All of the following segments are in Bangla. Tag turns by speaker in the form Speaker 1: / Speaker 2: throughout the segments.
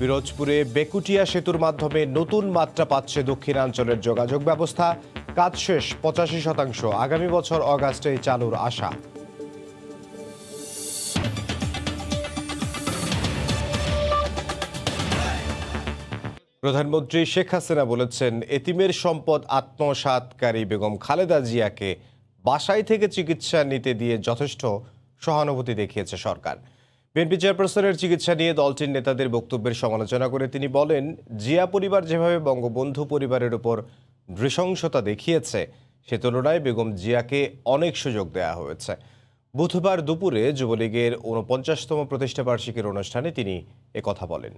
Speaker 1: পিরোজপুরে বেকুটিয়া সেতুর মাধ্যমে নতুন মাত্রা পাচ্ছে দক্ষিণাঞ্চলের যোগাযোগ ব্যবস্থা। কাজ শেষ 85%। আগামী বছর অগাস্টে চালুর আশা। প্রধানমন্ত্রী শেখ হাসিনা বলেছেন, এতিমের সম্পদ আত্মসাৎকারী বেগম খালেদা জিয়াকে বাসায় থেকে চিকিৎসা নিতে দিয়ে যথেষ্ট সহানুভূতি দেখিয়েছে সরকার। বিএনপি চেয়ারপারসনের চিকিৎসা নিয়ে দলটির নেতাদের বক্তব্যের সমালোচনা করে তিনি বলেন, জিয়া পরিবার যেভাবে বঙ্গবন্ধু পরিবারের উপর নৃশংসতা দেখিয়েছে, সে তুলনায় বেগম জিয়াকে অনেক সুযোগ দেওয়া হয়েছে। বুধবার দুপুরে যুবলীগের ৪৯তম প্রতিষ্ঠাবার্ষিকীর অনুষ্ঠানে তিনি একথা বলেন।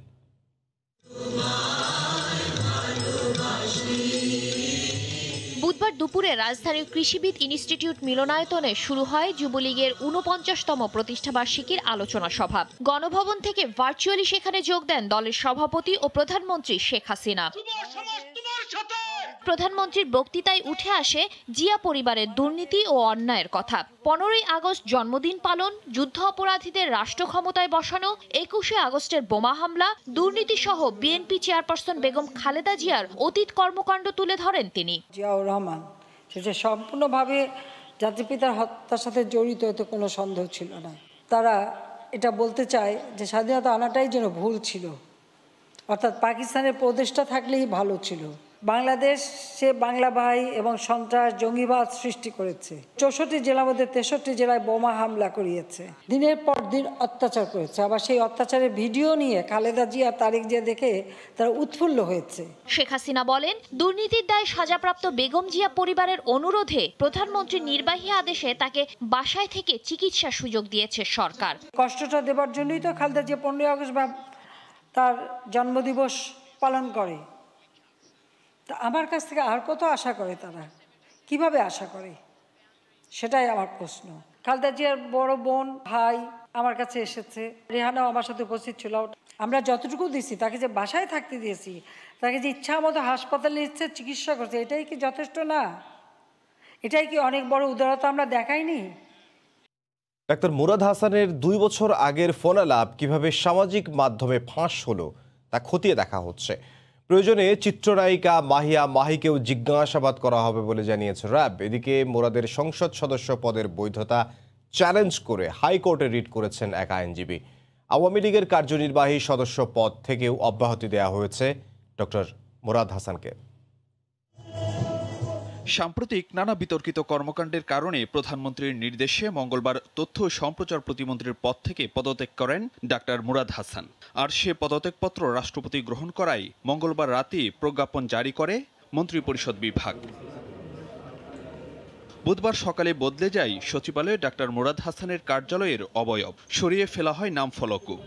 Speaker 2: বুধবার দুপুরে রাজধানীর কৃষিবিদ ইনস্টিটিউট মিলনায়তনে শুরু হয় যুবলীগের ৪৯তম প্রতিষ্ঠাবার্ষিকীর আলোচনা সভা। গণভবন থেকে ভার্চুয়ালি সেখানে যোগ দেন দলের সভাপতি ও প্রধানমন্ত্রী শেখ হাসিনা। প্রধানমন্ত্রীর বক্তৃতায় উঠে আসে জিয়া পরিবারের দুর্নীতি ও অন্যায়ের কথা। ১৫ই আগস্ট জন্মদিন পালন, যুদ্ধ অপরাধীদের রাষ্ট্র ক্ষমতায় বসানো, ২১শে আগস্টের বোমা হামলা, দুর্নীতি সহ বিএনপি চেয়ারপারসন বেগম খালেদা জিয়ার অতীত কর্মকাণ্ড তুলে ধরেন তিনি।
Speaker 3: জিয়াউর রহমান সেটা সম্পূর্ণভাবে জাতিপিতার হত্যার সাথে জড়িত, এতে কোনো সন্দেহ ছিল না। তারা এটা বলতে চায় যে স্বাধীনতা আনাটাই যেন ভুল ছিল, অর্থাৎ পাকিস্তানের প্রদেশটা থাকলেই ভালো ছিল। বাংলাদেশ সে বাংলা ভাই এবং সন্ত্রাস জঙ্গিবাদ সৃষ্টি করেছে। ৬৪ জেলার মধ্যে ৬৩ জেলায় বোমা হামলা করিয়েছে, দিনের পর দিন অত্যাচার করেছে। আবার সেই অত্যাচারের ভিডিও নিয়ে খালেদা জিয়া তারেক জিয়া দেখে তারা উৎফুল্ল হয়েছে।
Speaker 2: শেখ হাসিনা বলেন, দুর্নীতির দায়ে সাজাপ্রাপ্ত বেগম জিয়া পরিবারের অনুরোধে প্রধানমন্ত্রীর নির্বাহী আদেশে তাকে বাসায় থেকে চিকিৎসার সুযোগ দিয়েছে সরকার।
Speaker 3: কষ্টটা দেবার জন্যই তো খালেদা জিয়া ১৫ই আগস্ট তার জন্মদিবস পালন করে। তা আমার কাছ থেকে আর কত আশা করে, তারা কিভাবে আশা করে, সেটাই আমার প্রশ্ন। খালেদা জিয়ার বড় বোন ভাই আমার কাছে এসেছে, রেহানাও আমার সাথে উপস্থিত ছিল। আমরা যতটুকু দিছি, তাকে যে বাসায় থাকতে দিয়েছি, তাকে যে ইচ্ছা মতো হাসপাতালে ইচ্ছে চিকিৎসা করছে, এটাই কি যথেষ্ট না? এটাই কি অনেক বড় উদারতা আমরা দেখাইনি?
Speaker 1: ডাক্তার মুরাদ হাসানের ২ বছর আগের ফোনালাপ কিভাবে সামাজিক মাধ্যমে ফাঁস হলো তা খতিয়ে দেখা হচ্ছে। প্রয়োজনে চিত্রনায়িকা মাহিয়া মাহিকেও জিজ্ঞাসাবাদ করা হবে বলে জানিয়েছে র্যাব। এদিকে মুরাদের সংসদ সদস্য পদের বৈধতা চ্যালেঞ্জ করে হাইকোর্টে রিট করেছেন এক আইনজীবী। আওয়ামী লীগের কার্যনির্বাহী সদস্য পদ থেকেও অব্যাহতি দেওয়া হয়েছে ডক্টর মুরাদ হাসানকে।
Speaker 4: সাম্প্রতিক নানা বিতর্কিত কর্মকাণ্ডের কারণে প্রধানমন্ত্রীর নির্দেশে মঙ্গলবার তথ্য ও সম্প্রচার প্রতিমন্ত্রীর পদ থেকে পদত্যাগ করেন ডাক্তার মুরাদ হাসান। আর সে পদত্যাগপত্র রাষ্ট্রপতি গ্রহণ করায় মঙ্গলবার রাতে প্রজ্ঞাপন জারি করে মন্ত্রিপরিষদ বিভাগ। বুধবার সকালে বদলে যায় সচিবালয়ে ডাক্তার মুরাদ হাসানের কার্যালয়ের অবয়ব, সরিয়ে ফেলা হয় নাম ফলকও।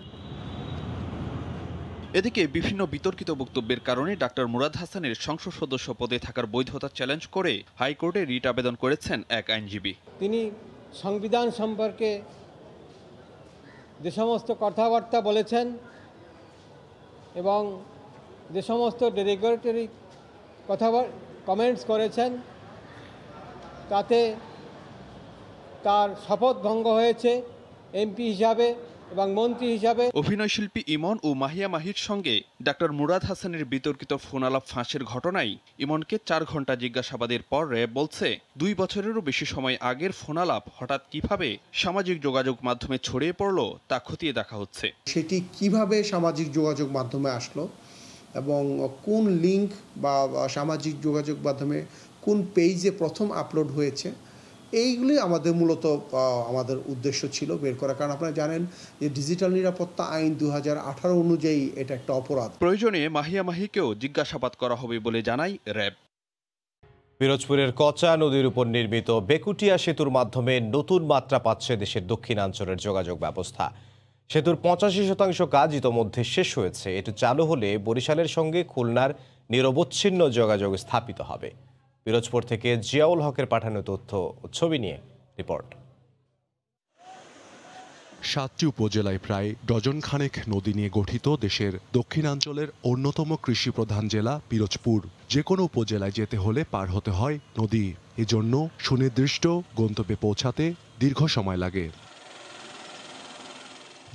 Speaker 4: এদিকে বিভিন্ন বিতর্কিত বক্তব্যের কারণে ডাক্তার মুরাদ হাসানের সংসদ সদস্য পদে থাকার বৈধতা চ্যালেঞ্জ করে হাইকোর্টে রিট আবেদন করেছেন এক আইনজীবী।
Speaker 5: তিনি সংবিধান সম্পর্কে যে সমস্ত কথাবার্তা বলেছেন এবং যে সমস্ত ডেরিগেটরি কমেন্টস করেছেন, তাতে তার শপথ ভঙ্গ হয়েছে এমপি হিসাবে এবং মন্ত্রী হিসাবে।
Speaker 4: অভিনয়শিল্পী ইমন ও মাহিয়া মাহির সঙ্গে ডাক্তার মুরাদ হাসানের বিতর্কিত ফোনালাপ ফাঁসের ঘটনায় ইমনকে ৪ ঘন্টা জিজ্ঞাসাবাদের পর র্যাব বলছে ২ বছরেরও বেশি সময় আগের ফোনালাপ হঠাৎ কিভাবে সামাজিক যোগাযোগ মাধ্যমে ছড়িয়ে পড়লো তা খতিয়ে দেখা হচ্ছে।
Speaker 6: সেটি কিভাবে সামাজিক যোগাযোগ মাধ্যমে আসলো এবং কোন লিঙ্ক বা সামাজিক যোগাযোগ মাধ্যমে কোন পেজে প্রথম আপলোড হয়েছে, এইগুলি আমাদের মূলত আমাদের উদ্দেশ্য ছিল বের করা। কারণ আপনারা জানেন যে ডিজিটাল নিরাপত্তা আইন ২০১৮ অনুযায়ী এটা একটা অপরাধ।
Speaker 4: প্রয়োজনে মাহিয়া মাহিকেও জিজ্ঞাসাবাদ করা হবে বলে জানায় র্যাব।
Speaker 1: পিরোজপুরের কচা নদীর উপর নির্মিত বেকুটিয়া সেতুর মাধ্যমে নতুন মাত্রা পাচ্ছে দেশের দক্ষিণাঞ্চলের যোগাযোগ ব্যবস্থা। সেতুর ৮৫% কাজ ইতোমধ্যে শেষ হয়েছে। এটি চালু হলে বরিশালের সঙ্গে খুলনার নিরবচ্ছিন্ন যোগাযোগ স্থাপিত হবে। পিরোজপুর থেকে জিয়াউল হকের পাঠানো তথ্য ও ছবি নিয়ে রিপোর্ট।
Speaker 7: ৭টি উপজেলায় প্রায় ডজন খানেক নদী নিয়ে গঠিত দেশের দক্ষিণাঞ্চলের অন্যতম কৃষি প্রধান জেলা পিরোজপুর। যে কোনো উপজেলায় যেতে হলে পার হতে হয় নদী। এজন্য সুনির্দিষ্ট গন্তব্যে পৌঁছাতে দীর্ঘ সময় লাগে।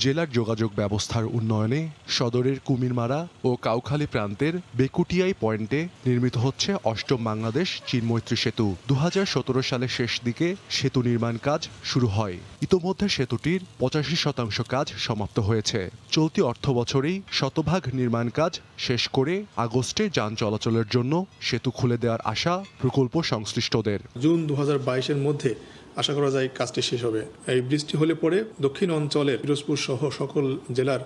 Speaker 7: জেলার যোগাযোগ ব্যবস্থার উন্নয়নে সদরের কুমিরমারা ও কাউখালী প্রান্তের বেকুটিয়াই পয়েন্টে নির্মিত হচ্ছে অষ্টম বাংলাদেশ চীন মৈত্রী সেতু। 2017 সালের শেষ দিকে সেতু নির্মাণ কাজ শুরু হয়। ইতোমধ্যে সেতুটির 85% কাজ সমাপ্ত হয়েছে। চলতি অর্থবছরেই শতভাগ নির্মাণ কাজ শেষ করে আগস্টে যান চলাচলের জন্য সেতু খুলে দেওয়ার আশা প্রকল্প সংশ্লিষ্টদের।
Speaker 8: জুন 2022-এর মধ্যে আশা করা যায় কাজটি শেষ হবে। এই বৃষ্টি হলে পরে দক্ষিণ অঞ্চলের পিরোজপুর সহ সকল জেলার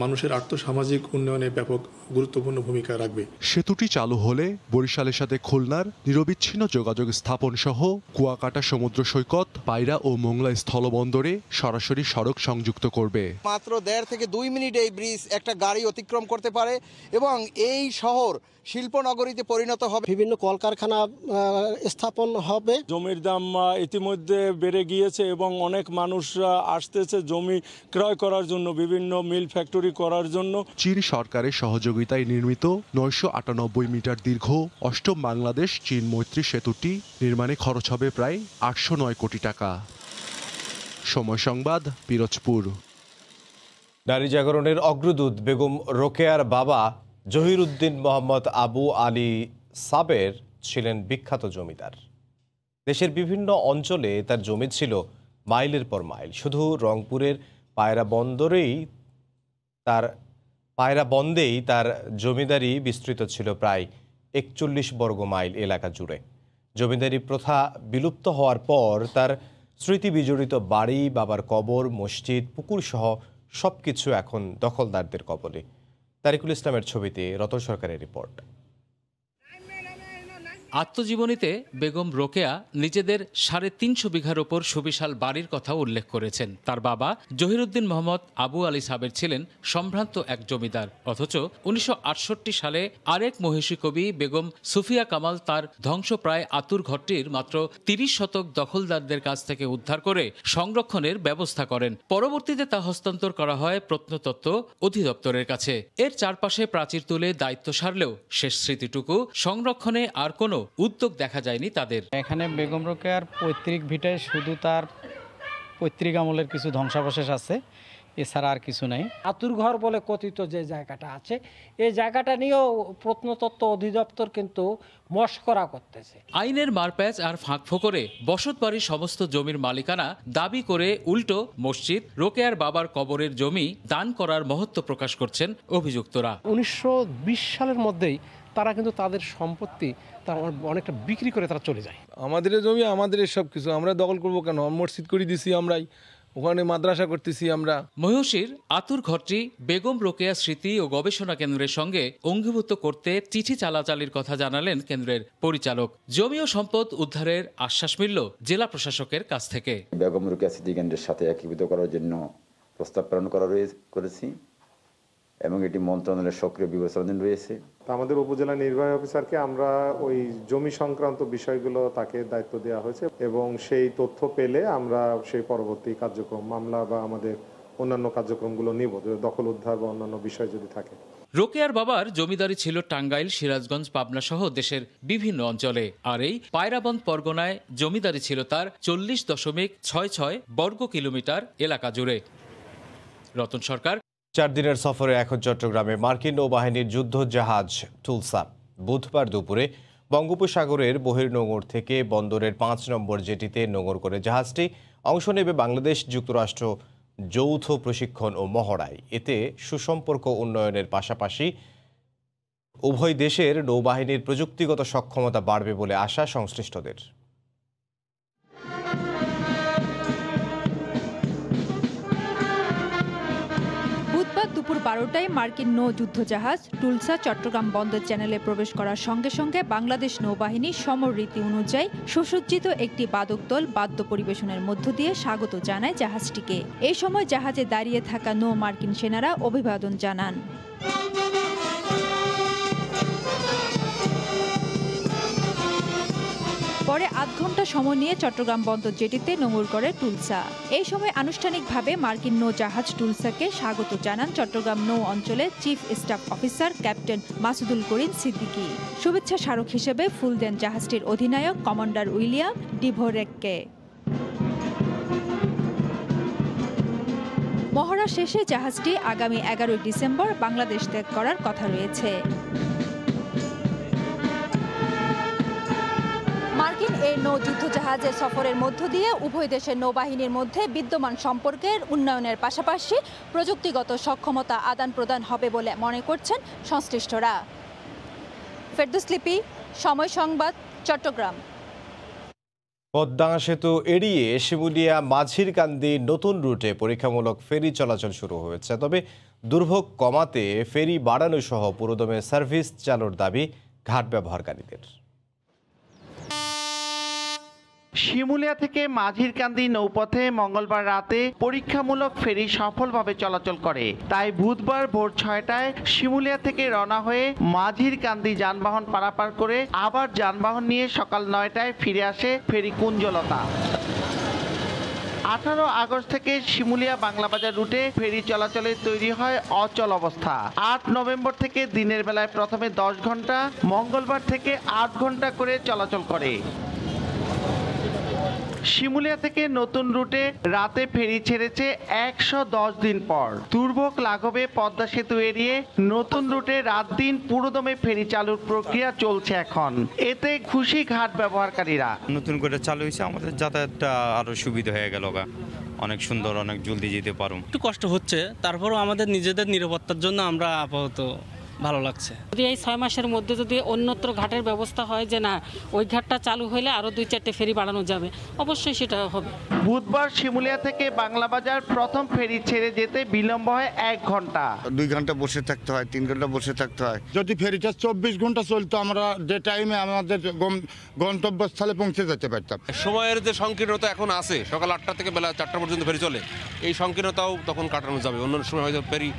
Speaker 8: মানুষের আর্থসামাজিক উন্নয়নে ব্যাপক গুরুত্বপূর্ণ ভূমিকা রাখবে।
Speaker 7: সেতুটি চালু হলে বরিশালের সাথে খুলনার নিরবিচ্ছিন্ন যোগাযোগ স্থাপন সহ কুয়াকাটা সমুদ্র সৈকত, পায়রা ও মোংলা স্থলবন্দরে সরাসরি সড়ক সংযুক্ত করবে।
Speaker 9: মাত্র 1.5 থেকে 2 মিনিট এই ব্রিজ একটা গাড়ি অতিক্রম করতে পারে এবং এই শহর শিল্পনগরীতে পরিণত হবে।
Speaker 10: বিভিন্ন কলকারখানা স্থাপন হবে।
Speaker 11: জমির দাম ইতিমধ্যে বেড়ে গিয়েছে এবং অনেক মানুষ আসতেছে জমি ক্রয় করার জন্য, বিভিন্ন মিল ফ্যাক্টরি করার জন্য।
Speaker 7: চীন সরকারের সহযোগিতায় নির্মিত 998 মিটার দীর্ঘ অষ্টম বাংলাদেশ চীন মৈত্রী সেতুটি নির্মাণে খরচ হবে প্রায় 809 কোটি টাকা। সময় সংবাদ, পিরোজপুর।
Speaker 1: নারী জাগরণের অগ্রদূত বেগম রোকেয়ার বাবা জহিরুদ্দিন মোহাম্মদ আবু আলী সাবের ছিলেন বিখ্যাত জমিদার। দেশের বিভিন্ন অঞ্চলে তার জমি ছিল মাইলের পর মাইল। শুধু রংপুরের পায়রা বন্দেই তার জমিদারি বিস্তৃত ছিল প্রায় 41 বর্গ মাইল এলাকা জুড়ে। জমিদারি প্রথা বিলুপ্ত হওয়ার পর তার স্মৃতি বিজড়িত বাড়ি, বাবার কবর, মসজিদ, পুকুর সহ সবকিছু এখন দখলদারদের কবলে। তারিকুল ইসলামের ছবিতে রতন সরকারের রিপোর্ট।
Speaker 12: আত্মজীবনীতে বেগম রোকেয়া নিজেদের 350 বিঘার ওপর সুবিশাল বাড়ির কথা উল্লেখ করেছেন। তার বাবা জহিরুদ্দিন মোহাম্মদ আবু আলী সাবের ছিলেন সম্ভ্রান্ত এক জমিদার। অথচ 1968 সালে আরেক মহিষী কবি বেগম সুফিয়া কামাল তার ধ্বংসপ্রায় আতুর ঘরটির মাত্র 30 শতক দখলদারদের কাছ থেকে উদ্ধার করে সংরক্ষণের ব্যবস্থা করেন। পরবর্তীতে তা হস্তান্তর করা হয় প্রত্নতত্ত্ব অধিদপ্তরের কাছে। এর চারপাশে প্রাচীর তুলে দায়িত্ব সারলেও শেষ স্মৃতিটুকু সংরক্ষণে আর কোনো উদ্যোগ দেখা যায়নি তাদের।
Speaker 13: এখানে বেগম রোকেয়ার পৈতৃক ভিটায় শুধু তার পৈতৃক আমলের কিছু ধ্বংসাবশেষ আছে, এছাড়া আর কিছু নাই।
Speaker 10: আতুর ঘর বলে কথিত যে জায়গাটা আছে, এই জায়গাটা নিয়েও প্রত্নতত্ত্ব অধিদপ্তর কিন্তু মশকরা করতেছে।
Speaker 12: আইনের মারপ্যাচ আর ফাঁক ফোকরে বসতবাড়ির সমস্ত জমির মালিকানা দাবি করে উল্টো মসজিদ, রোকেয়ার বাবার কবরের জমি দান করার মহত্ব প্রকাশ করছেন অভিযুক্তরা।
Speaker 14: 1920 সালের মধ্যেই তারা কিন্তু তাদের সম্পত্তি তারা অনেকটা বিক্রি করে তারা চলে যায়।
Speaker 15: আমাদের জমি, আমাদের সব কিছু, আমরা দখল করবো কেন? মসজিদ করে দিছি আমরাই, ওখানে মাদ্রাসা করতেছি আমরা।
Speaker 12: মহিষীর আতুর ঘরটি বেগম রোকেয়া স্মৃতি ও গবেষণা কেন্দ্রের সঙ্গে অঙ্গীভূত করতে চিঠি চালাচালির কথা জানালেন কেন্দ্রের পরিচালক। জমি ও সম্পদ উদ্ধারের আশ্বাস মিলল জেলা প্রশাসকের কাছ থেকে।
Speaker 16: বেগম রোকেয়া স্মৃতি কেন্দ্রের সাথে একীভূত করার জন্য প্রস্তাব প্রেরণ করেছি এবং এটি মন্ত্রণালয়ের সক্রিয় বিবেচনাধীন রয়েছে।
Speaker 17: আমাদের উপজেলা নির্বাহী অফিসারকে আমরা ওই জমি সংক্রান্ত বিষয়গুলো তাকে দায়িত্ব দেওয়া হয়েছে এবং সেই তথ্য পেলে আমরা সেই পরবর্তী কার্যক্রম, মামলা বা আমাদের অন্যান্য কার্যক্রমগুলো নিব, দখল উদ্ধার বা অন্যান্য বিষয় যদি থাকে।
Speaker 12: রোকেয়ার বাবার জমিদারি ছিল টাঙ্গাইল, সিরাজগঞ্জ, পাবনা সহ দেশের বিভিন্ন অঞ্চলে। আর এই পায়রাবন্দ পরগনায় জমিদারি ছিল তার 40.66 বর্গ কিলোমিটার এলাকা জুড়ে। রতন সরকার।
Speaker 1: 4 দিনের সফরে এখন চট্টগ্রামে মার্কিন নৌবাহিনীর যুদ্ধ জাহাজ টুলসা বুধবার দুপুরে বঙ্গোপসাগরের বহির্নোঙর থেকে বন্দরের 5 নম্বর জেটিতে নোঙর করে জাহাজটি অংশ নেবে বাংলাদেশ যুক্তরাষ্ট্র যৌথ প্রশিক্ষণ ও মহড়ায়। এতে সুসম্পর্ক উন্নয়নের পাশাপাশি উভয় দেশের নৌবাহিনীর প্রযুক্তিগত সক্ষমতা বাড়বে বলে আশা সংশ্লিষ্টদের।
Speaker 18: দুপুর 12টায় মার্কিন নৌ যুদ্ধজাহাজ টুলসা চট্টগ্রাম বন্দর চ্যানেলে প্রবেশ করার সঙ্গে সঙ্গে বাংলাদেশ নৌবাহিনী সমররীতি অনুযায়ী সুসজ্জিত একটি বাদক দল বাদ্য পরিবেশনের মধ্য দিয়ে স্বাগত জানায় জাহাজটিকে। এই সময় জাহাজে দাঁড়িয়ে থাকা নৌ মার্কিন সেনারা অভিবাদন জানান। পরে 8 ঘন্টা সময় নিয়ে চট্টগ্রাম বন্দর জেটিতে নোঙর করে টুলসা। এই সময় আনুষ্ঠানিকভাবে মার্কিন নৌ জাহাজ টুলসাকে স্বাগত জানান চট্টগ্রাম নৌ অঞ্চলের chief staff officer captain Masudul Karim Siddiqui. শুভেচ্ছা স্মারক হিসেবে ফুল দেন জাহাজটির অধিনায়ক কমান্ডার উইলিয়াম ডিভোরেককে। মহড়া শেষে জাহাজটি আগামী 11 ডিসেম্বর বাংলাদেশ ত্যাগ করার কথা রয়েছে। মার্কিন এই নৌ যুদ্ধজাহাজের সফরের মধ্য দিয়ে উভয় দেশের নৌবাহিনীর মধ্যে বিদ্যমান সম্পর্কের উন্নয়নের পাশাপাশি প্রযুক্তিগত সক্ষমতা আদান প্রদান হবে বলে মনে করছেন সংশ্লিষ্টরা। ফেরদৌস লিপি, সময় সংবাদ, চট্টগ্রাম।
Speaker 1: পদ্মা সেতু এড়িয়ে শিমুলিয়া মাঝিরকান্দি নতুন রুটে পরীক্ষামূলক ফেরি চলাচল শুরু হয়েছে। তবে দুর্ভোগ কমাতে ফেরি বাড়ানো সহ পুরোদমে সার্ভিস চালুর দাবি ঘাট ব্যবহারকারীদের।
Speaker 19: শিমুলিয়া থেকে মাঝিরকান্দি নৌপথে মঙ্গলবার রাতে পরীক্ষামূলক ফেরি সফলভাবে চলাচল করে। তাই বুধবার ভোর 6টায় শিমুলিয়া থেকে রওনা হয়ে মাঝিরকান্দি যানবাহন পারাপার করে আবার যানবাহন নিয়ে সকাল 9টায় ফিরে আসে ফেরি কুঞ্জলতা। 18 আগস্ট থেকে শিমুলিয়া বাংলাবাজার রুটে ফেরি চলাচলে তৈরি হয় অচল অবস্থা। 8 নভেম্বর থেকে দিনের বেলায় প্রথমে 10 ঘন্টা, মঙ্গলবার থেকে 8 ঘন্টা করে চলাচল করে। শিমুলিয়া থেকে নতুন রুটে রাতে ফেরি ছেড়েছে 110 দিন পর। দুর্ভোগ লাঘবে পদ্মা সেতু এড়িয়ে নতুন রুটে রাত দিন পুরোদমে ফেরি চালুর প্রক্রিয়া চলছে এখন। এতে খুশি ঘাট ব্যবহারকারীরা।
Speaker 20: নতুন করে চালু হয়েছে, আমাদের যাতায়াতটা আরো সুবিধা হয়ে গেল, অনেক সুন্দর, অনেক জলদি যেতে পারুম।
Speaker 21: একটু কষ্ট হচ্ছে, তারপরও আমাদের নিজেদের নিরাপত্তার জন্য আমরা আপাতত ভালো লাগছে।
Speaker 22: যদি এই 6 মাসের মধ্যে যদি অন্যত্র ঘাটের ব্যবস্থা হয় যে না ওই ঘাটটা চালু হলে আরো 2-4টে ফেরি বাড়ানো যাবে, অবশ্যই সেটা হবে।
Speaker 19: বুধবার শিমুলিয়া থেকে বাংলাবাজার প্রথম ফেরি ছেড়ে যেতে বিলম্ব হয় 1 ঘন্টা।
Speaker 23: 2 ঘন্টা বসে থাকতে হয়, 3 ঘন্টা বসে থাকতে হয়। যদি ফেরিটা 24 ঘন্টা চলতো, আমরা যে টাইমে আমাদের গন্তব্যস্থলে পৌঁছে যেতে পারতাম।
Speaker 24: সময়ের যে সংকীর্ণতা এখন আছে, সকাল 8টা থেকে বেলা 4টা পর্যন্ত ফেরি চলে, এই সংকীর্ণতাও তখন কাটানো যাবে। অন্য সময় হয়তো ফেরি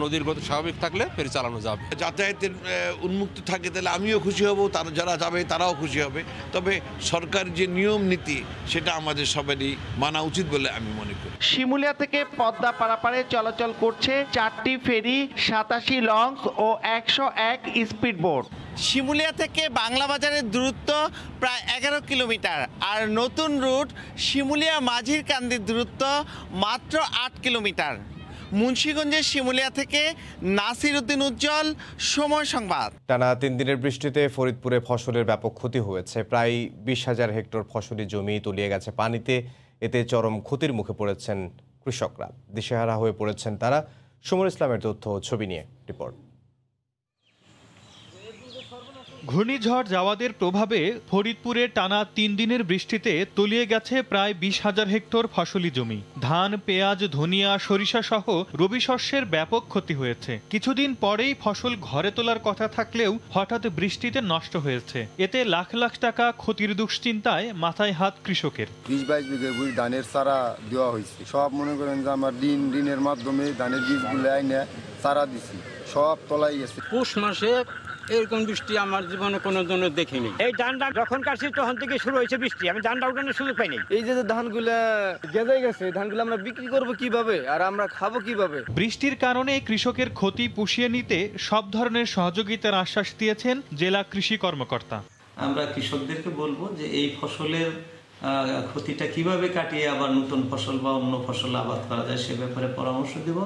Speaker 24: নদীর গতি স্বাভাবিক থাকলে ফেরি চালানো যাবে।
Speaker 25: যাতায়াতের উন্মুক্ত থাকে তাহলে আমিও খুশি হব, তারা যারা যাবে তারাও খুশি হবে। তবে সরকার যে নিয়ম নীতি সেটা আমাদের সবারই মানা উচিত বলে আমি মনে করি।
Speaker 19: শিমুলিয়া থেকে পদ্মা পারাপারে চলাচল করছে 4টি ফেরি, 87 লঞ্চ ও 101 স্পিড বোট। শিমুলিয়া থেকে বাংলাবাজারের দূরত্ব প্রায় 11 কিলোমিটার, আর নতুন রুট শিমুলিয়া মাঝিরকান্দির দূরত্ব মাত্র 8 কিলোমিটার। মুন্সিগঞ্জের শিমুলিয়া থেকে নাসির উদ্দিন উজ্জ্বল, সময় সংবাদ।
Speaker 1: টানা 3 দিনের বৃষ্টিতে ফরিদপুরে ফসলের ব্যাপক ক্ষতি হয়েছে। প্রায় 20,000 হেক্টর ফসলি জমি তলিয়ে গেছে পানিতে। এতে চরম ক্ষতির মুখে পড়েছেন কৃষকরা, দিশেহারা হয়ে পড়েছেন তারা। সমর ইসলামের তথ্য ও ছবি নিয়ে রিপোর্ট।
Speaker 26: ঘূর্ণিঝড় জাওয়াদের প্রভাবে ফরিদপুরে টানা 3 দিনের বৃষ্টিতে তলিয়ে গেছে প্রায় 20,000 হেক্টর ফসলি জমি। ধান, পেঁয়াজ, ধনিয়া, সরিষা সহ রবি শস্যের ব্যাপক ক্ষতি হয়েছে। কিছুদিন পরেই ফসল ঘরে তোলার কথা থাকলেও হঠাৎ বৃষ্টিতে নষ্ট হয়েছে। এতে লাখ লাখ টাকা ক্ষতির দুশ্চিন্তায় মাথায় হাত কৃষকের।
Speaker 27: 20-22 বিঘা ধানের চারা দেওয়া হয়েছে। সব মনে করেন যে আমার ঋণের মাধ্যমে ধানের বীজগুলো আইনে চারা দিছি, সব তলাই গেছে।
Speaker 28: পৌষ মাসে এরকম বৃষ্টি আমার জীবনে কোনো জন্য দেখিনি। এই ধানটা যখন কাটছি তখন থেকে শুরু হয়েছে বৃষ্টি, আমি ধানটা উঠানোর সুযোগ পাইনি।
Speaker 29: এই যে ধানগুলা গেজে গেছে, ধানগুলো আমরা বিক্রি করব কিভাবে আর আমরা খাবো কিভাবে?
Speaker 26: বৃষ্টির কারণে কৃষকের ক্ষতি পুষিয়ে নিতে সব ধরনের সহযোগিতার আশ্বাস দিয়েছেন জেলা কৃষি কর্মকর্তা।
Speaker 30: আমরা কৃষকদেরকে বলবো যে এই ফসলের ক্ষতিটা কিভাবে কাটিয়ে আবার নতুন ফসল বা অন্য ফসল আবাদ করা যায় সে ব্যাপারে পরামর্শ দেব।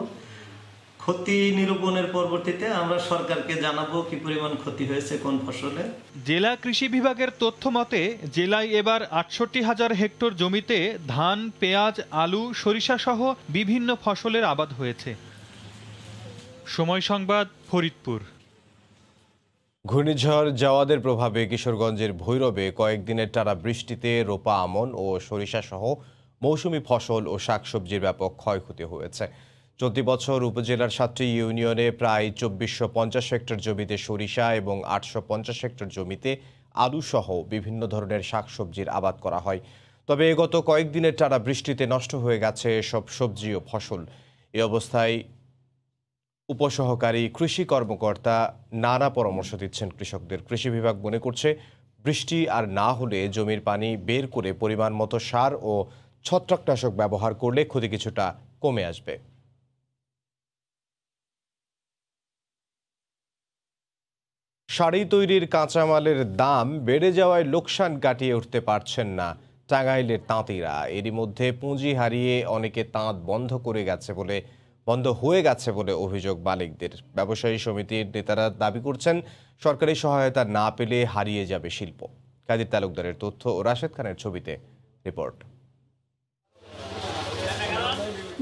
Speaker 30: ক্ষতি নিরূপণের পরবর্তীতে আমরা সরকারকে জানাবো কি পরিমাণ ক্ষতি হয়েছে কোন ফসলে।
Speaker 26: জেলা কৃষি বিভাগের তথ্য মতে জেলায় এবার 68,000 হেক্টর জমিতে ধান, পেঁয়াজ, আলু, সরিষা সহ বিভিন্ন ফসলের আবাদ হয়েছে। সময় সংবাদ, ফরিদপুর।
Speaker 1: ঘূর্ণিঝড় জাওয়াদের প্রভাবে কিশোরগঞ্জের ভৈরবে কয়েকদিনের টানা বৃষ্টিতে রোপা আমন ও সরিষা সহ মৌসুমি ফসল ও শাকসবজির ব্যাপক ক্ষয়ক্ষতি হয়েছে। চলতি বছর উপজেলার 7টি ইউনিয়নে প্রায় 2450 হেক্টর জমিতে সরিষা এবং 850 হেক্টর জমিতে আলু সহ বিভিন্ন ধরনের শাকসবজির আবাদ করা হয়। তবে গত কয়েকদিনের টানা বৃষ্টিতে নষ্ট হয়ে গেছে সব সবজি ও ফসল। এই অবস্থায় উপসহকারী কৃষি কর্মকর্তা নানা পরামর্শ দিচ্ছেন কৃষকদের। কৃষি বিভাগ মনে করছে বৃষ্টি আর না হলে জমির পানি বের করে পরিমাণ মতো সার ও ছত্রাকনাশক ব্যবহার করলে ক্ষতি কিছুটা কমে আসবে। শাড়ি তৈরির কাঁচামালের দাম বেড়ে যাওয়ায় লোকসান কাটিয়ে উঠতে পারছেন না টাঙ্গাইলের তাঁতিরা। এরই মধ্যে পুঁজি হারিয়ে অনেকে তাঁত বন্ধ হয়ে গেছে বলে অভিযোগ মালিকদের। ব্যবসায়ী সমিতির নেতারা দাবি করছেন সরকারি সহায়তা না পেলে হারিয়ে যাবে শিল্প। কাদির তালুকদারের তথ্য ও রাশেদ খানের ছবিতে রিপোর্ট।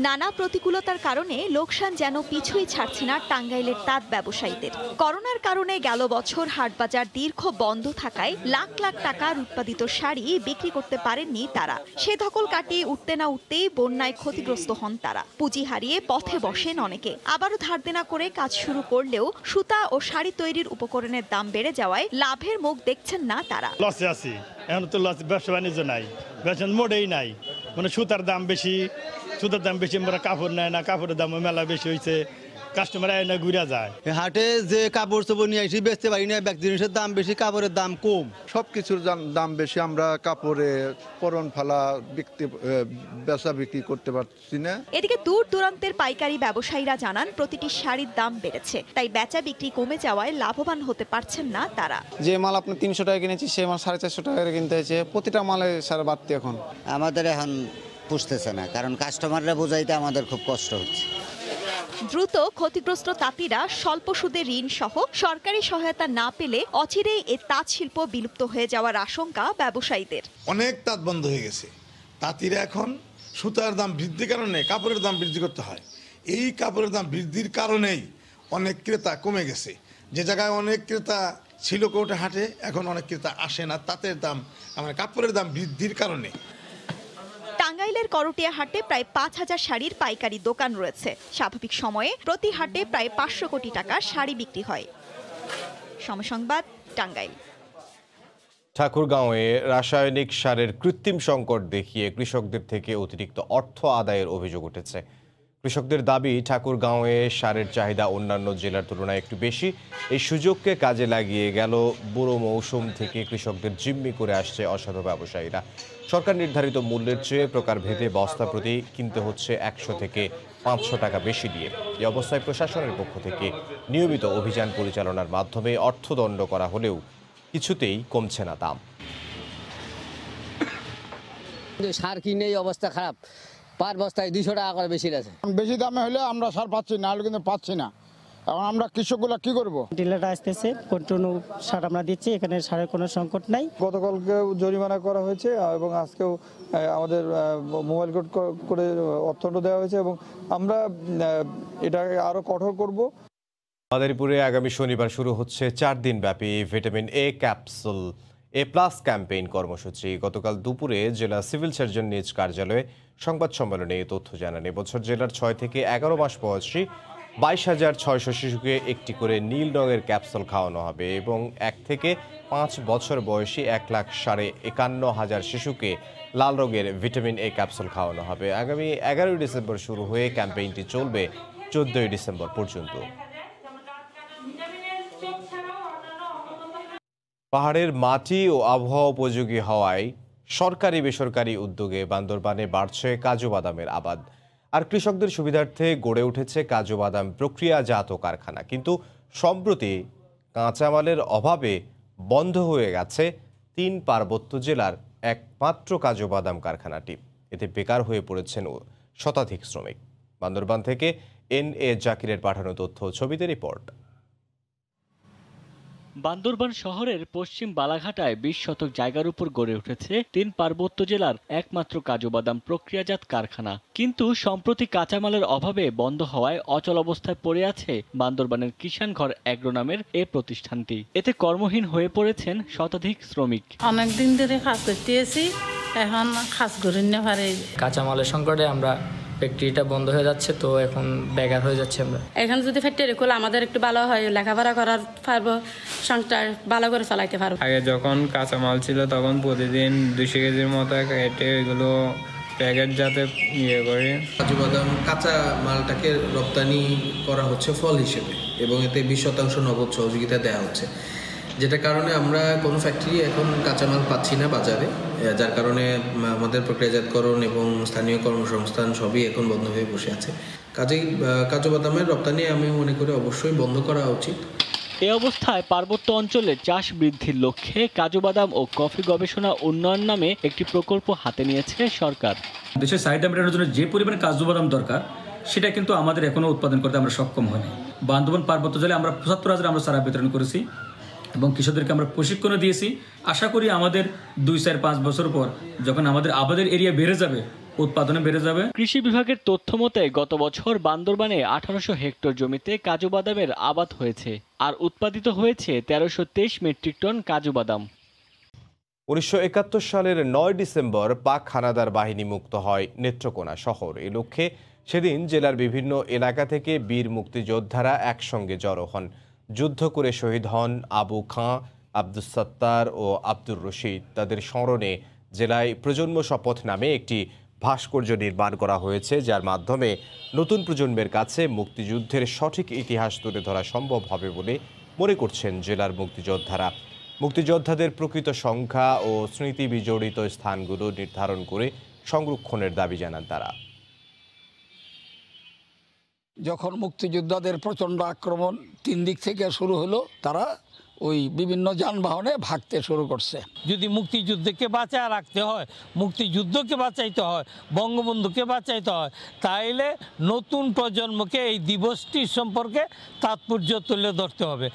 Speaker 2: নানা প্রতিকূলতার কারণে লোকসান যেন পিছুই ছাড়ছে না টাঙ্গাইলের তাঁত ব্যবসায়ীদের। করোনার কারণে গেল বছর হাটবাজার দীর্ঘ বন্ধ থাকায় লাখ লাখ টাকার উৎপাদিত শাড়ি বিক্রি করতে পারেননি তারা। সে ধকল কাটিয়ে উঠতে না উঠতেই বন্যায় ক্ষতিগ্রস্ত হন তারা। পুঁজি হারিয়ে পথে বসেন অনেকে। আবারও ধার দেনা করে কাজ শুরু করলেও সুতা ও শাড়ি তৈরির উপকরণের দাম বেড়ে যাওয়ায় লাভের মুখ দেখছেন না তারা।
Speaker 3: লসে আছি, এখন তো লস, ব্যবসা বাণিজ্য নাই, ব্যবসা মোটেই নাই। মানে সুতার দাম বেশি, আমরা কাপড় নেয় না, কাপড়ের দাম মেলা বেশি হয়েছে, কাস্টমার না ঘুরে যায়।
Speaker 4: হাটে যে কাপড় চোপড় নিয়ে আসি বেচতে পারি না, জিনিসের দাম বেশি, কাপড়ের দাম কম,
Speaker 5: সবকিছুর দাম বেশি। আমরা কাপড়ে পরন ফালা বেচা বিক্রি করতে পারছি না।
Speaker 2: এদিকে দূর দূরান্তের পাইকারি ব্যবসায়ীরা জানান প্রতিটি শাড়ির দাম বেড়েছে, তাই বেচা বিক্রি কমে যাওয়ায় লাভবান হতে পারছেন না তারা।
Speaker 6: যে মাল আপনি 300 টাকা কিনেছি সে মাল 450 টাকা করে কিনতে হয়েছে। প্রতিটা মালে সারা বাড়তি এখন
Speaker 7: আমাদের এখন পুষতেছে না, কারণ কাস্টমাররা বোঝাইতে আমাদের খুব কষ্ট হচ্ছে।
Speaker 2: দ্রুত ক্ষতিগ্রস্ত তাঁতিরা স্বল্প সুদে ঋণ সহ সরকারি সহায়তা না পেলে অচিরেই এ তাঁত শিল্প বিলুপ্ত হয়ে যাওয়ার আশঙ্কা ব্যবসায়ীদের।
Speaker 25: অনেক তাঁত বন্ধ হয়ে গেছে। তাঁতিরা এখন সুতার দাম বৃদ্ধির কারণে কাপড়ের দাম বৃদ্ধি করতে হয়। এই কাপড়ের দাম বৃদ্ধির কারণেই অনেক ক্রেতা কমে গেছে। যে জায়গায় অনেক ক্রেতা ছিল কোটে হাটে, এখন অনেক ক্রেতা আসে না তাঁতের দাম, মানে কাপড়ের দাম বৃদ্ধির কারণে।
Speaker 2: টাঙ্গাইলের করটিয়া হাটে প্রায় 5000 শাড়ির পাইকারি দোকান রয়েছে। স্বাভাবিক সময়ে প্রতি হাটে প্রায় 500 কোটি টাকার শাড়ি বিক্রি হয়। সময় সংবাদ, টাঙ্গাইল।
Speaker 1: ঠাকুরগাঁওয়ে রাসায়নিক সারের কৃত্রিম সংকট দেখিয়ে কৃষকদের থেকে অতিরিক্ত অর্থ আদায়ের অভিযোগ উঠেছে। কৃষকদের দাবি, ঠাকুরগাঁওয়ে সারের চাহিদা অন্যান্য জেলার তুলনায় একটু বেশি। এই সুযোগকে কাজে লাগিয়ে গেল বুড়ো মৌসুম থেকে কৃষকদের জিম্মি করে আসছে অসাধু ব্যবসায়ীরা। সরকার নির্ধারিত মূল্যের চেয়ে প্রকারভেদে বস্তা প্রতি কিনতে হচ্ছে 100 থেকে 500 টাকা বেশি দিয়ে। এই অবস্থায় প্রশাসনের পক্ষ থেকে নিয়মিত অভিযান পরিচালনার মাধ্যমে অর্থদণ্ড করা হলেও কিছুতেই কমছে না দাম।
Speaker 8: সার কিনে অবস্থা খারাপ, পার বস্তায় 200 টাকা করে বেশি আছে।
Speaker 27: বেশি দামে হলে আমরা সার পাচ্ছি না, হলে কিন্তু পাচ্ছি না। এখন আমরা কৃষকগুলো কি করব?
Speaker 9: ডিলাররা আসতেছে, কন্টিনিউ সার আমরা দিচ্ছি, এখানে সারের কোনো সংকট নাই।
Speaker 11: গতকালকেও জরিমানা করা হয়েছে এবং আজকেও আমাদের মোবাইল কোড করে অর্থদণ্ড দেওয়া হয়েছে এবং আমরা এটা আরো কঠোর করব।
Speaker 1: মাদারীপুরে আগামী শনিবার শুরু হচ্ছে 4 দিন ব্যাপী vitamin A capsule A+ campaign কর্মসূচি। গতকাল দুপুরে জেলা সিভিল সার্জন নিজ কার্যালয়ে সংবাদ সম্মেলনে এই তথ্য জানান। এবছর জেলার 6 থেকে 11 মাস বয়সী 22,600 শিশুকে একটি করে নীল রঙের ক্যাপসুল খাওয়ানো হবে এবং 1 থেকে 5 বছর বয়সী 1,51,500 শিশুকে লাল রঙের ভিটামিন এ ক্যাপসুল খাওয়ানো হবে। আগামী 11 ডিসেম্বর শুরু হয়ে ক্যাম্পেইনটি চলবে 14 ডিসেম্বর পর্যন্ত। পাহাড়ের মাটি ও আবহাওয়া উপযোগী হওয়ায় সরকারি বেসরকারি উদ্যোগে বান্দরবানে বাড়ছে কাজু বাদামের আবাদ। আর কৃষকদের সুবিধার্থে গড়ে উঠেছে কাজু বাদাম প্রক্রিয়াজাত কারখানা। কিন্তু সম্প্রতি কাঁচামালের অভাবে বন্ধ হয়ে গেছে 3 পার্বত্য জেলার একমাত্র কাজু বাদাম কারখানাটি। এতে বেকার হয়ে পড়েছেন শতাধিক শ্রমিক। বান্দরবান থেকে NA জাকিরের পাঠানো তথ্য, ছবিতে রিপোর্ট।
Speaker 13: বান্দরবান শহরের পশ্চিম বালাঘাটায় 20 শতক জায়গার উপর গড়ে উঠেছে 3 পার্বত্য জেলার একমাত্র কাজু বাদাম প্রক্রিয়াজাত কারখানা। কিন্তু সম্প্রতি কাঁচামালের অভাবে বন্ধ হওয়ায় অচল অবস্থায় পড়ে আছে বান্দরবানের কিষান ঘর এগ্রো নামের এ প্রতিষ্ঠানটি। এতে কর্মহীন হয়ে পড়েছেন শতাধিক শ্রমিক।
Speaker 31: অনেকদিন ধরে কাজ করতেছি, এখন কাজ করি না পারে।
Speaker 32: কাঁচামালের সংকটে আমরা ফ্যাক্টরিটা বন্ধ হয়ে যাচ্ছে, তো এখন বেকার হয়ে যাচ্ছে আমরা।
Speaker 31: এখন যদি ফ্যাক্টরি খুলে আমাদের একটু ভালো হয়, লেখাপড়া করার পারবো, সংসার ভালো করে চালাইতে পারবো।
Speaker 32: আগে যখন কাঁচামাল ছিল তখন প্রতিদিন 200 কেজির মতো কেটে এগুলো প্যাকেট যাতে করে
Speaker 33: কাজু বাদাম কাঁচা মালটাকে রপ্তানি করা হচ্ছে ফল হিসেবে এবং এতে 20% নগদ সহযোগিতা দেওয়া হচ্ছে, যেটা কারণে আমরা কোনো ফ্যাক্টরি এখন কাঁচামাল পাচ্ছি না বাজারে, যার কারণে আমাদের প্রক্রিয়াজাতকরণ এবং স্থানীয় কর্মসংস্থান সবই এখন বন্ধ হয়ে বসে আছে। কাজেই কাজু বাদামের রপ্তানি আমি মনে করি অবশ্যই বন্ধ করা উচিত।
Speaker 13: এ অবস্থায় পার্বত্য অঞ্চলে চাষ বৃদ্ধির লক্ষ্যে কাজু বাদাম ও কফি গবেষণা উন্নয়ন নামে একটি প্রকল্প হাতে নিয়েছে সরকার।
Speaker 10: দেশের চাহিদা মেটানোর জন্য যে পরিমাণে কাজু বাদাম দরকার সেটা কিন্তু আমাদের এখনো উৎপাদন করতে আমরা সক্ষম হইনি। বান্দরবান পার্বত্য জেলায় আমরা ৭৫,০০০ আমরা চারা বিতরণ করেছি এবং কৃষকদেরকে আমরা প্রশিক্ষণও দিয়েছি। আশা করি আমাদের ২-৪-৫ বছর পর যখন আমাদের আবাদের এরিয়া বেড়ে যাবে, উৎপাদনে বেড়ে যাবে।
Speaker 13: কৃষি বিভাগের তথ্য মতে গত বছর বান্দরবানে ১৮০০ হেক্টর জমিতে কাজু বাদামের আবাদ হয়েছে আর উৎপাদিত হয়েছে ১৩২৩ মেট্রিক টন কাজু বাদাম।
Speaker 1: ১৯৭১ সালের ৯ ডিসেম্বর পাক হানাদার বাহিনী মুক্ত হয় নেত্রকোনা শহর। এ লক্ষ্যে সেদিন জেলার বিভিন্ন এলাকা থেকে বীর মুক্তিযোদ্ধারা একসঙ্গে জড়ো হন। যুদ্ধ করে শহীদ হন আবু খাঁ, আব্দুস সত্তার ও আব্দুর রশিদ। তাদের স্মরণে জেলায় প্রজন্ম শপথ নামে একটি ভাস্কর্য নির্মাণ করা হয়েছে, যার মাধ্যমে নতুন প্রজন্মের কাছে মুক্তিযুদ্ধের সঠিক ইতিহাস তুলে ধরা সম্ভব হবে বলে মনে করছেন জেলার মুক্তিযোদ্ধারা। মুক্তিযোদ্ধাদের প্রকৃত সংখ্যা ও স্মৃতি বিজড়িত স্থানগুলো নির্ধারণ করে সংরক্ষণের দাবি জানান তারা।
Speaker 12: যখন মুক্তিযোদ্ধাদের প্রচণ্ড আক্রমণ ৩ দিক থেকে শুরু হলো, তারা ওই বিভিন্ন যানবাহনে ভাগতে শুরু করছে।
Speaker 14: যদি মুক্তিযুদ্ধকে বাঁচায় রাখতে হয়, মুক্তিযুদ্ধকে বাঁচাইতে হয়, বঙ্গবন্ধুকে বাঁচাইতে হয়, তাইলে নতুন প্রজন্মকে এই দিবসটির সম্পর্কে তাৎপর্য তুলে ধরতে হবে।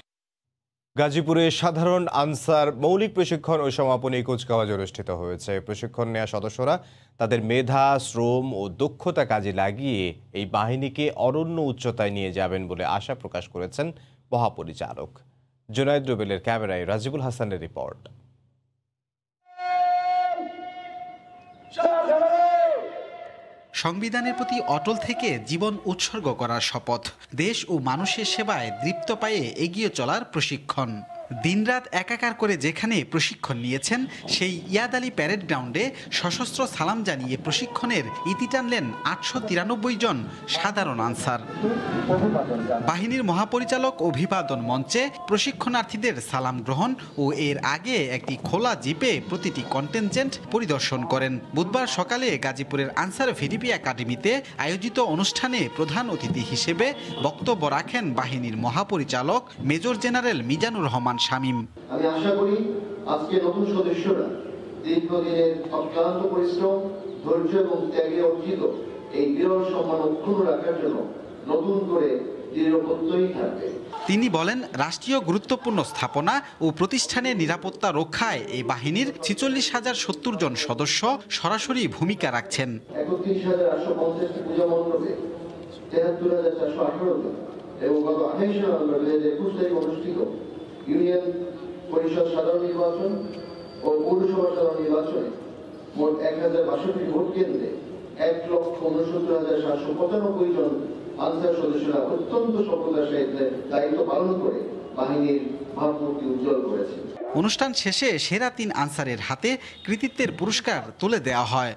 Speaker 1: গাজীপুরে সাধারণ আনসার মৌলিক প্রশিক্ষণ ও সমাপনী কুচকাওয়াজ অনুষ্ঠিত হয়েছে। প্রশিক্ষণ নেওয়া সদস্যরা তাদের মেধা, শ্রম ও দক্ষতা কাজে লাগিয়ে এই বাহিনীকে অনন্য উচ্চতায় নিয়ে যাবেন বলে আশা প্রকাশ করেছেন মহাপরিচালক। জুনায়েদ রুবেলের ক্যামেরায় রাজিবুল হাসানের রিপোর্ট।
Speaker 15: সংবিধানের প্রতি অটল থেকে জীবন উৎসর্গ করার শপথ, দেশ ও মানুষের সেবায় দৃপ্ত পায়ে এগিয়ে চলার প্রশিক্ষণ। দিনরাত একাকার করে যেখানে প্রশিক্ষণ নিয়েছেন সেই ইয়াদ আলী প্যারেড গ্রাউন্ডে সশস্ত্র সালাম জানিয়ে প্রশিক্ষণের ইতি টানলেন ৮৯৩ জন সাধারণ আনসার। বাহিনীর মহাপরিচালক অভিবাদন মঞ্চে প্রশিক্ষণার্থীদের সালাম গ্রহণ ও এর আগে একটি খোলা জিপে প্রতিটি কন্টিনজেন্ট পরিদর্শন করেন। বুধবার সকালে গাজীপুরের আনসার ভিডিপি একাডেমিতে আয়োজিত অনুষ্ঠানে প্রধান অতিথি হিসেবে বক্তব্য রাখেন বাহিনীর মহাপরিচালক মেজর জেনারেল মিজানুর রহমান শামীম।
Speaker 16: আমি আশা করি আজকে নতুন সদস্যরা দীর্ঘদিনের অক্লান্ত পরিশ্রম, ধৈর্য এবং ত্যাগে অর্জিত এই বিরল সম্মান অক্ষুণ্ণ রাখার জন্য নতুন করে দৃঢ়প্রত্যয়ী থাকবে।
Speaker 15: তিনি বলেন, রাষ্ট্রীয় গুরুত্বপূর্ণ স্থাপনা ও প্রতিষ্ঠানের নিরাপত্তা রক্ষায় এই বাহিনীর ৪৬,০৭০ জন সদস্য সরাসরি ভূমিকা রাখছেন।
Speaker 16: ৩১,৮৫০টি পূজা মণ্ডপে ৭৩,৪১৮ জন এবং গত ২৮ নভেম্বর ২০২১ তারিখে অনুষ্ঠিত ইউনিয়ন পরিষদ সাধারণ নির্বাচন ও পৌরসভা সাধারণ নির্বাচনে মোট ১,০৬২টি ভোট কেন্দ্রে ১,৬৯,৭৯৫ জন আনসার সদস্যরা অত্যন্ত সফলতার সাথে দায়িত্ব পালন করে বাহিনীর ভাবমূর্তি উজ্জ্বল করেছে।
Speaker 15: অনুষ্ঠান শেষে সেরা ৩ আনসারের হাতে কৃতিত্বের পুরস্কার তুলে দেওয়া হয়।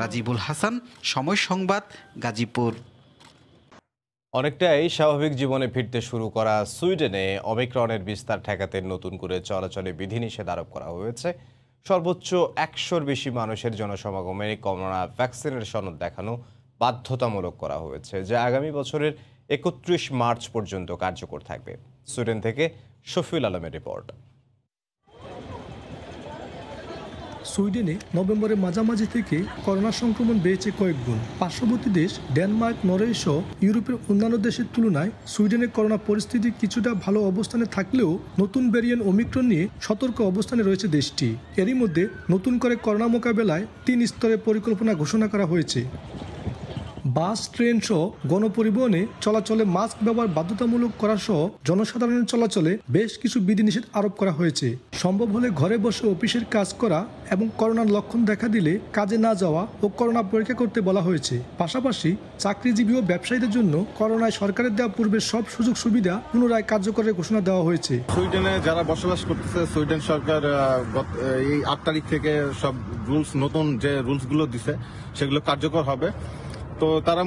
Speaker 15: রাজিবুল হাসান, সময় সংবাদ, গাজীপুর।
Speaker 1: অনেকটাই স্বাভাবিক জীবনে ফিরতে শুরু করা সুইডেনে ওমিক্রনের বিস্তার ঠেকাতে নতুন করে চলাচলে বিধিনিষেধ আরোপ করা হয়েছে। সর্বোচ্চ ১০০-র বেশি মানুষের জনসমাগমে করোনা ভ্যাকসিনের সনদ দেখানো বাধ্যতামূলক করা হয়েছে, যা আগামী বছরের ৩১ মার্চ পর্যন্ত কার্যকর থাকবে। সুইডেন থেকে শফিউল আলমের রিপোর্ট।
Speaker 17: সুইডেনে নভেম্বরের মাঝামাঝি থেকে করোনা সংক্রমণ বেড়েছে কয়েক গুণ। পার্শ্ববর্তী দেশ ডেনমার্ক, নরওয়ে সহ ইউরোপের অন্যান্য দেশের তুলনায় সুইডেনের করোনা পরিস্থিতি কিছুটা ভালো অবস্থানে থাকলেও নতুন ভ্যারিয়েন্ট ওমিক্রন নিয়ে সতর্ক অবস্থানে রয়েছে দেশটি। এরই মধ্যে নতুন করে করোনা মোকাবেলায় ৩ স্তরের পরিকল্পনা ঘোষণা করা হয়েছে। বাস, ট্রেন সহ গণপরিবহনে চলাচলে মাস্ক ব্যবহার বাধ্যতামূলক করা সহ জনসাধারণের চলাচলে বেশ কিছু বিধিনিষেধ আরোপ করা হয়েছে। সম্ভব হলে ঘরে বসে অফিসের কাজ করা এবং করোনার লক্ষণ দেখা দিলে কাজে না যাওয়া ও করোনা পরীক্ষা করতে বলা হয়েছে। পাশাপাশি চাকরিজীবী ও ব্যবসায়ীদের জন্য করোনায় সরকারের দেওয়া পূর্বের সব সুযোগ সুবিধা পুনরায় কার্যকরের ঘোষণা দেওয়া হয়েছে।
Speaker 18: সুইডেনে যারা বসবাস করতেছে, সুইডেন সরকার এই ৮ তারিখ থেকে সব রুলস, নতুন যে রুলসগুলো দিছে সেগুলো কার্যকর হবে। তো তারা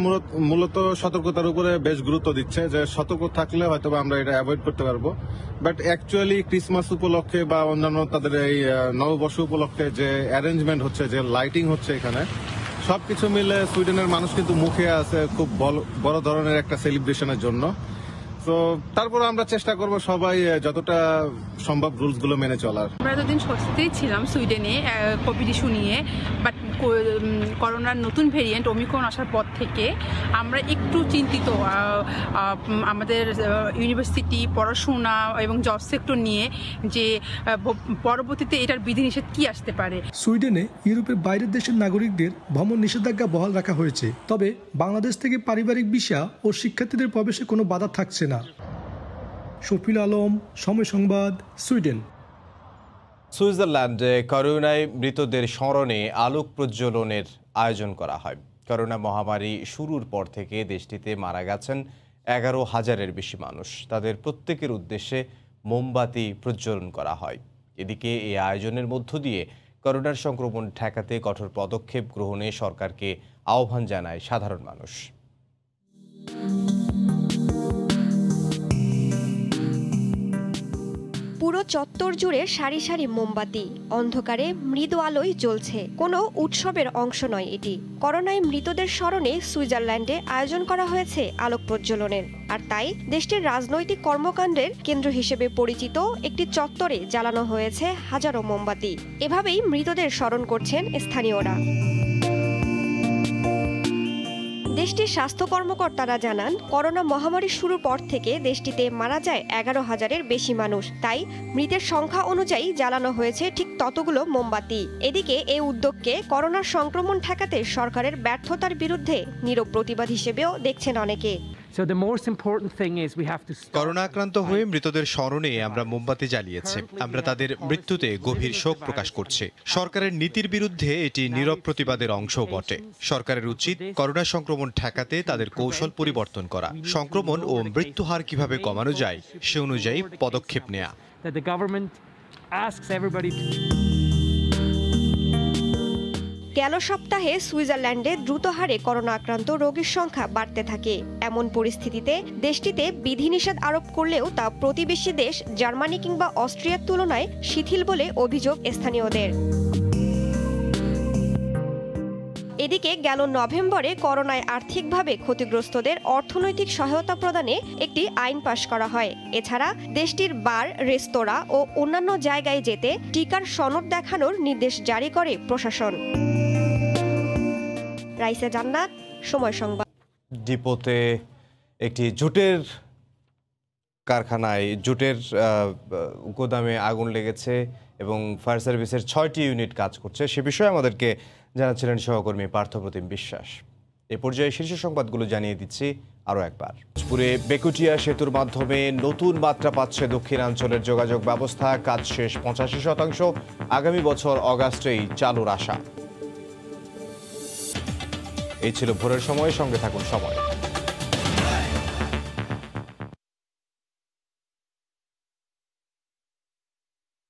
Speaker 18: মূলত সতর্কতার উপরে বেশ গুরুত্ব দিচ্ছে, যে সতর্ক থাকলে হয়তো আমরা এটা অ্যাভয়েড করতে পারবো। বাট অ্যাকচুয়ালি ক্রিসমাস উপলক্ষে বা অন্যান্য তাদের এই নববর্ষ উপলক্ষে যে অ্যারেঞ্জমেন্ট হচ্ছে, যে লাইটিং হচ্ছে, এখানে সবকিছু মিলে সুইডেনের মানুষ কিন্তু মুখে আছে খুব বড় ধরনের একটা সেলিব্রেশনের জন্য। তো তারপর আমরা চেষ্টা করব সবাই যতটা সম্ভব রুলস গুলো মেনে চলার।
Speaker 3: আমরা এতদিন স্বস্তিতেই ছিলাম সুইডেনে কোভিড ইস্যু নিয়ে, বাট করোনার নতুন ভেরিয়েন্ট ওমিক্রন আসার পর থেকে আমরা একটু চিন্তিত আমাদের ইউনিভার্সিটি, পড়াশোনা এবং জব সেক্টর নিয়ে, যে পরবর্তীতে এটার বিধিনিষেধ কি আসতে পারে।
Speaker 17: সুইডেনে ইউরোপের বাইরের দেশের নাগরিকদের ভ্রমণ নিষেধাজ্ঞা বহাল রাখা হয়েছে, তবে বাংলাদেশ থেকে পারিবারিক ভিসা ও শিক্ষার্থীদের প্রবেশে কোনো বাধা থাকছে না। শফিল আলম, সময় সংবাদ, সুইডেন।
Speaker 1: সুইজারল্যান্ডে করোনায় মৃতদের স্মরণে আলোক প্রজ্বলনের আয়োজন করা হয়। করোনা মহামারী শুরুর পর থেকে দেশটিতে মারা গেছেন 11,000-এর বেশি মানুষ। তাদের প্রত্যেকের উদ্দেশ্যে মোমবাতি প্রজ্বলন করা হয়। এদিকে এই আয়োজনের মধ্য দিয়ে করোনার সংক্রমণ ঠেকাতে কঠোর পদক্ষেপ গ্রহণে সরকারকে আহ্বান জানায় সাধারণ মানুষ।
Speaker 4: পুরো চত্বর জুড়ে সারি সারি মোমবাতি, অন্ধকারে মৃদু আলোয় জ্বলছে। কোনো উৎসবের অংশ নয় এটি। করোনায় মৃতদের স্মরণে সুইজারল্যান্ডে আয়োজন করা হয়েছে আলোক প্রজ্বলনের। আর তাই দেশটির রাজনৈতিক কর্মকাণ্ডের কেন্দ্র হিসেবে পরিচিত একটি চত্বরে জ্বালানো হয়েছে হাজারো মোমবাতি। এভাবেই মৃতদের স্মরণ করছেন স্থানীয়রা। দেশটির স্বাস্থ্য কর্মকর্তারা জানান, করোনা মহামারী শুরুর পর থেকে দেশটিতে মারা যায় 11,000-এর বেশি মানুষ। তাই মৃতের সংখ্যা অনুযায়ী জ্বালানো হয়েছে ঠিক ততগুলো মোমবাতি। এদিকে এই উদ্যোগকে করোনার সংক্রমণ ঠেকাতে সরকারের ব্যর্থতার বিরুদ্ধে নীরব প্রতিবাদ হিসেবেও দেখছেন অনেকে।
Speaker 5: করোনা আক্রান্ত হয়ে মৃতদের স্মরণে আমরা মোমবাতি জ্বালিয়েছি। আমরা তাদের মৃত্যুতে গভীর শোক প্রকাশ করছি। সরকারের নীতির বিরুদ্ধে এটি নীরব প্রতিবাদের অংশও বটে। সরকারের উচিত করোনা সংক্রমণ ঠেকাতে তাদের কৌশল পরিবর্তন করা, সংক্রমণ ও মৃত্যু হার কিভাবে কমানো যায় সে অনুযায়ী পদক্ষেপ নেওয়া।
Speaker 4: গেল সপ্তাহে সুইজারল্যান্ডে দ্রুত হারে করোনা আক্রান্ত রোগীর সংখ্যা বাড়তে থাকে। এমন পরিস্থিতিতে দেশটিতে বিধিনিষেধ আরোপ করলেও তা প্রতিবেশী দেশ জার্মানি কিংবা অস্ট্রিয়ার তুলনায় শিথিল বলে অভিযোগ স্থানীয়দের। এদিকে গেল নভেম্বরে করোনায় আর্থিকভাবে ক্ষতিগ্রস্তদের অর্থনৈতিক সহায়তা প্রদানে একটি আইন পাশ করা হয়। এছাড়া দেশটির বার, রেস্তোরাঁ ও অন্যান্য জায়গায় যেতে টিকার সনদ দেখানোর নির্দেশ জারি করে প্রশাসন। রাইসা জান্নাত, সময় সংবাদ।
Speaker 1: ডিপোতে একটি জুটের কারখানায় জুটের গোদামে আগুন লেগেছে এবং ফায়ার সার্ভিসের 6টি ইউনিট কাজ করছে। সে বিষয়ে আমাদেরকে জানাচ্ছিলেন সহকর্মী পার্থপ্রতিম বিশ্বাস। এ পর্যায়ে শীর্ষ সংবাদগুলো জানিয়ে দিচ্ছি আরও একবার। পুরে বেকুটিয়া সেতুর মাধ্যমে নতুন মাত্রা পাচ্ছে দক্ষিণাঞ্চলের যোগাযোগ ব্যবস্থা। কাজ শেষ 85%। আগামী বছর অগাস্টেই চালুর আশা। এই ছিল ভোরের সময়। সঙ্গে থাকুন সময়।